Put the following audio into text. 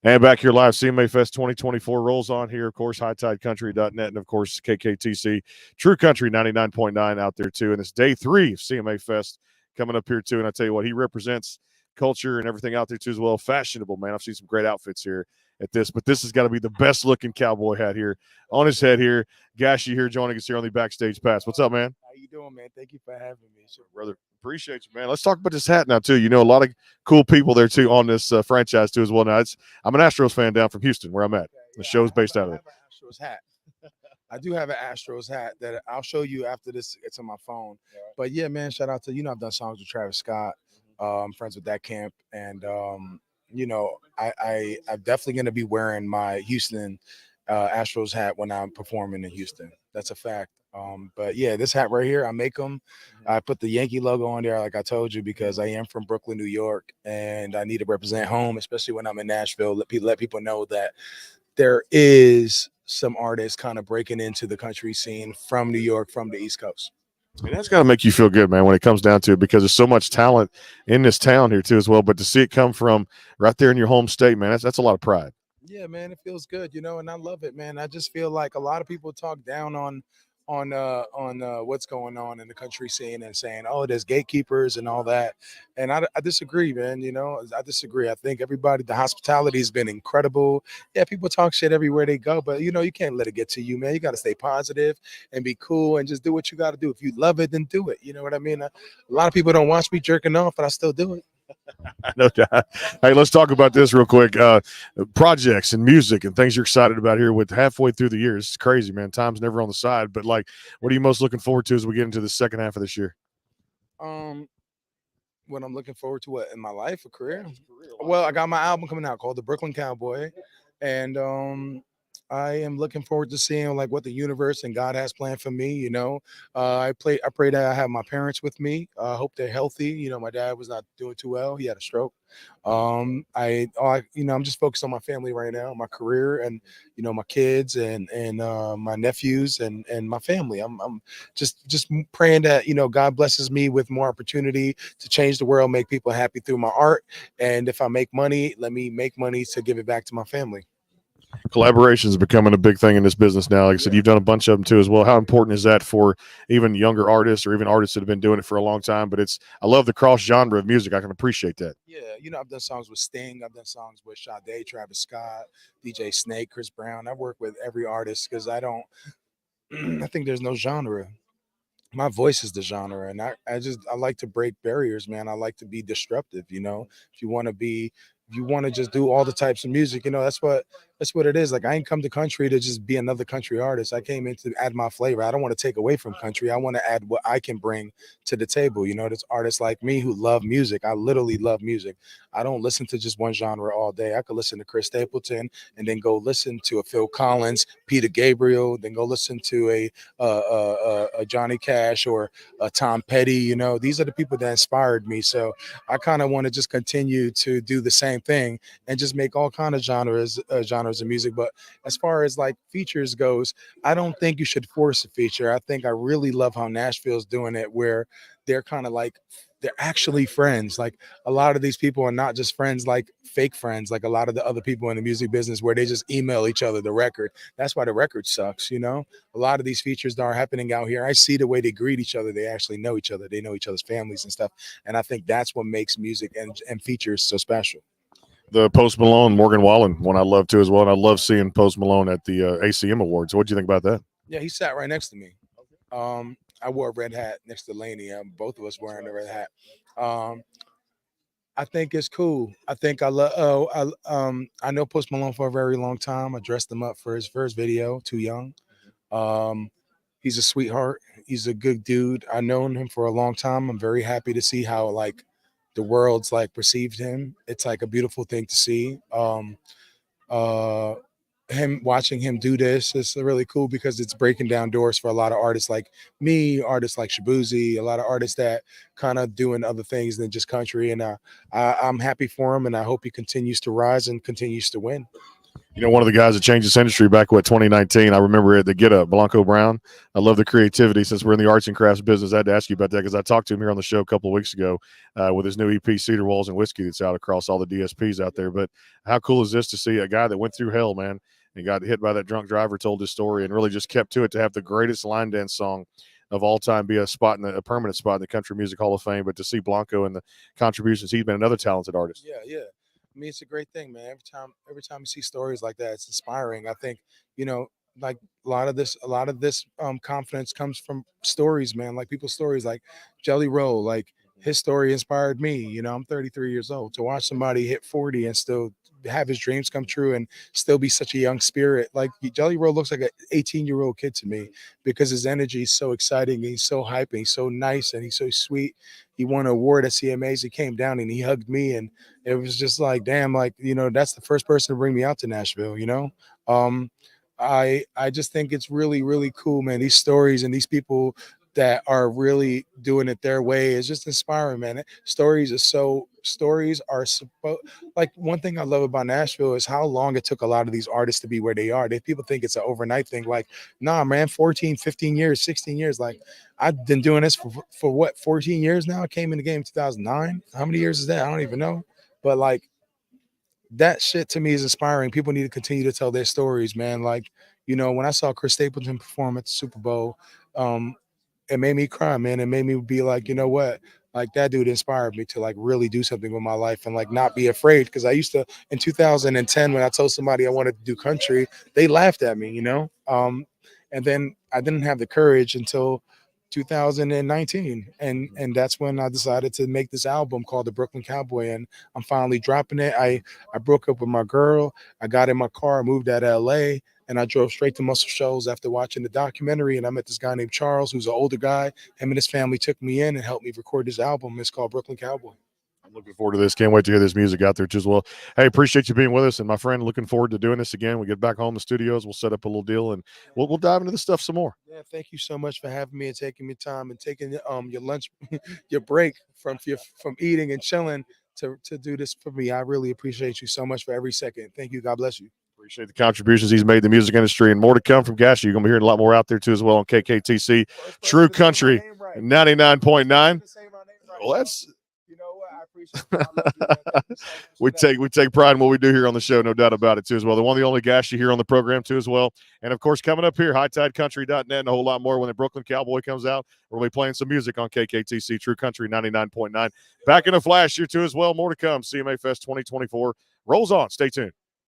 And back here live, CMA Fest 2024 rolls on here. Of course, hightidecountry.net and, of course, KKTC True Country 99.9 out there, too. And it's day 3 of CMA Fest coming up here, too. And I tell you what, he represents culture and everything out there, too, as well. Fashionable, man. I've seen some great outfits here at this. But this has got to be the best-looking cowboy hat here on his head here. Gashi here joining us here on the Backstage Pass. What's up, man? How you doing, man? Thank you for having me. Brother, appreciate you, man. Let's talk about this hat now, too. You know, a lot of cool people there, too, on this franchise, too, as well. Now, I'm an Astros fan down from Houston, where I'm at. The show's based out of it. I have an Astros hat. I do have an Astros hat that I'll show you after this. It's on my phone. But, yeah, man, shout out to, I've done songs with Travis Scott. I'm friends with that camp. And, I'm definitely going to be wearing my Houston Astros hat when I'm performing in Houston. That's a fact. But yeah, this hat right here, I make them. I put the Yankee logo on there, like I told you, because I am from Brooklyn, New York, and I need to represent home, especially when I'm in Nashville. Let people know that there is some artists kind of breaking into the country scene from New York, from the East Coast. And that's got to make you feel good, man, when it comes down to it, because there's so much talent in this town here, too, as well. But to see it come from right there in your home state, man, that's a lot of pride. Yeah, man, it feels good, and I love it, man. I just feel like a lot of people talk down on what's going on in the country scene and saying, oh, there's gatekeepers and all that. And I disagree, man. I disagree. I think the hospitality has been incredible. Yeah, people talk shit everywhere they go, but you can't let it get to you, man. You got to stay positive and be cool and just do what you got to do. If you love it, then do it. You know what I mean? A lot of people don't watch me jerking off, but I still do it. No doubt. Hey, let's talk about this real quick. Projects and music and things you're excited about here with halfway through the year. It's crazy, man. Time's never on the side. But what are you most looking forward to as we get into the second half of this year? What I'm looking forward to in my life or career? Well, I got my album coming out called The Brooklyn Cowboy, and I am looking forward to seeing what the universe and God has planned for me. I pray that I have my parents with me. I hope they're healthy. My dad was not doing too well. He had a stroke. I'm just focused on my family right now, my career, and my kids and my nephews and my family. I'm just praying that God blesses me with more opportunity to change the world, make people happy through my art, and if I make money, let me make money to give it back to my family. Collaboration is becoming a big thing in this business now. Like I said, you've done a bunch of them too as well. How important is that for even younger artists or even artists that have been doing it for a long time? But I love the cross genre of music. I can appreciate that. Yeah, I've done songs with Sting. I've done songs with Sade, Travis Scott, DJ Snake, Chris Brown. I work with every artist because I think there's no genre. My voice is the genre, and I like to break barriers, man. I like to be disruptive. If you want to just do all the types of music, that's what it is. Like, I ain't come to country to just be another country artist. I came in to add my flavor. I don't want to take away from country. I want to add what I can bring to the table. There's artists like me who love music. I literally love music. I don't listen to just one genre all day. I could listen to Chris Stapleton and then go listen to a Phil Collins, Peter Gabriel, then go listen to a Johnny Cash or a Tom Petty. These are the people that inspired me. So I kind of want to just continue to do the same thing and just make all kind of genres of music. But as far as features goes, I don't think you should force a feature. I really love how Nashville's doing it, where they're kind of they're actually friends. Like, a lot of these people are not just friends, like fake friends, like a lot of the other people in the music business where they just email each other the record. That's why the record sucks. A lot of these features that are happening out here, I see the way they greet each other. They actually know each other. They know each other's families and stuff. And I think that's what makes music and features so special. The Post Malone, Morgan Wallen one I love too as well. And I love seeing Post Malone at the ACM Awards. What do you think about that? Yeah, he sat right next to me. I wore a red hat next to Laney. Both of us wearing a red hat. I think it's cool. I think I know Post Malone for a very long time. I dressed him up for his first video, Too Young. He's a sweetheart. He's a good dude. I've known him for a long time. I'm very happy to see how the world's perceived him. It's a beautiful thing to see. Watching him do this is really cool because it's breaking down doors for a lot of artists like me, artists like Shabuzi, a lot of artists that kind of doing other things than just country. And I'm happy for him, and I hope he continues to rise and continues to win. You know, one of the guys that changed this industry back, 2019, I remember at the Get Up, Blanco Brown. I love the creativity. Since we're in the arts and crafts business, I had to ask you about that because I talked to him here on the show a couple of weeks ago with his new EP, Cedar Walls and Whiskey, that's out across all the DSPs out there. But how cool is this to see a guy that went through hell, man, and got hit by that drunk driver, told his story, and really just kept to it to have the greatest line dance song of all time be a spot in a permanent spot in the Country Music Hall of Fame. But to see Blanco and the contributions, he's been another talented artist. Yeah. I mean, it's a great thing, man. Every time you see stories like that, it's inspiring. I think, you know, like a lot of this confidence comes from stories, man. Like people's stories, like Jelly Roll, like his story inspired me. You know, I'm 33 years old. To watch somebody hit 40 and still have his dreams come true and still be such a young spirit. Like Jelly Roll looks like an 18-year-old kid to me because his energy is so exciting. He's so hype and he's so nice and he's so sweet. He won an award at CMAs. He came down and he hugged me, and it was just like, damn, like, you know, that's the first person to bring me out to Nashville, you know. um I just think it's really, really cool, man. These stories and these people that are really doing it their way is just inspiring, man. Stories are supposed, like, one thing I love about Nashville is how long it took a lot of these artists to be where they are. People think it's an overnight thing. Like, nah, man, 14, 15 years, 16 years. Like, I've been doing this for what, 14 years now? I came in the game in 2009. How many years is that? I don't even know. But like, that shit to me is inspiring. People need to continue to tell their stories, man. Like, you know, when I saw Chris Stapleton perform at the Super Bowl, um, it made me cry, man. It made me be like, you know what? Like, that dude inspired me to like really do something with my life and like not be afraid. Cause I used to, in 2010, when I told somebody I wanted to do country, they laughed at me, you know? And then I didn't have the courage until 2019. And that's when I decided to make this album called The Brooklyn Cowboy. And I'm finally dropping it. I broke up with my girl. I got in my car, moved out of LA, and I drove straight to Muscle Shoals after watching the documentary. And I met this guy named Charles, who's an older guy. Him and his family took me in and helped me record this album. It's called Brooklyn Cowboy. I'm looking forward to this. Can't wait to hear this music out there too as well. Hey, appreciate you being with us, and my friend, looking forward to doing this again. We get back home in the studios, we'll set up a little deal, and we'll dive into this stuff some more. Yeah, thank you so much for having me and taking me time and taking your lunch, your break from eating and chilling to do this for me. I really appreciate you so much for every second. Thank you. God bless you. Appreciate the contributions he's made to the music industry, and more to come from Gashi. You're going to be hearing a lot more out there too as well on KKTC True Country 99.9. Well, that's, You know what? I appreciate it. I love you, man. Thank you so much for we take pride in what we do here on the show, no doubt about it too as well. The one, the only Gashi here on the program too as well. And of course, coming up here, hightidecountry.net and a whole lot more when the Brooklyn Cowboy comes out. We'll be playing some music on KKTC True Country 99.9. Back in a flash here too as well. More to come. CMA Fest 2024 rolls on. Stay tuned.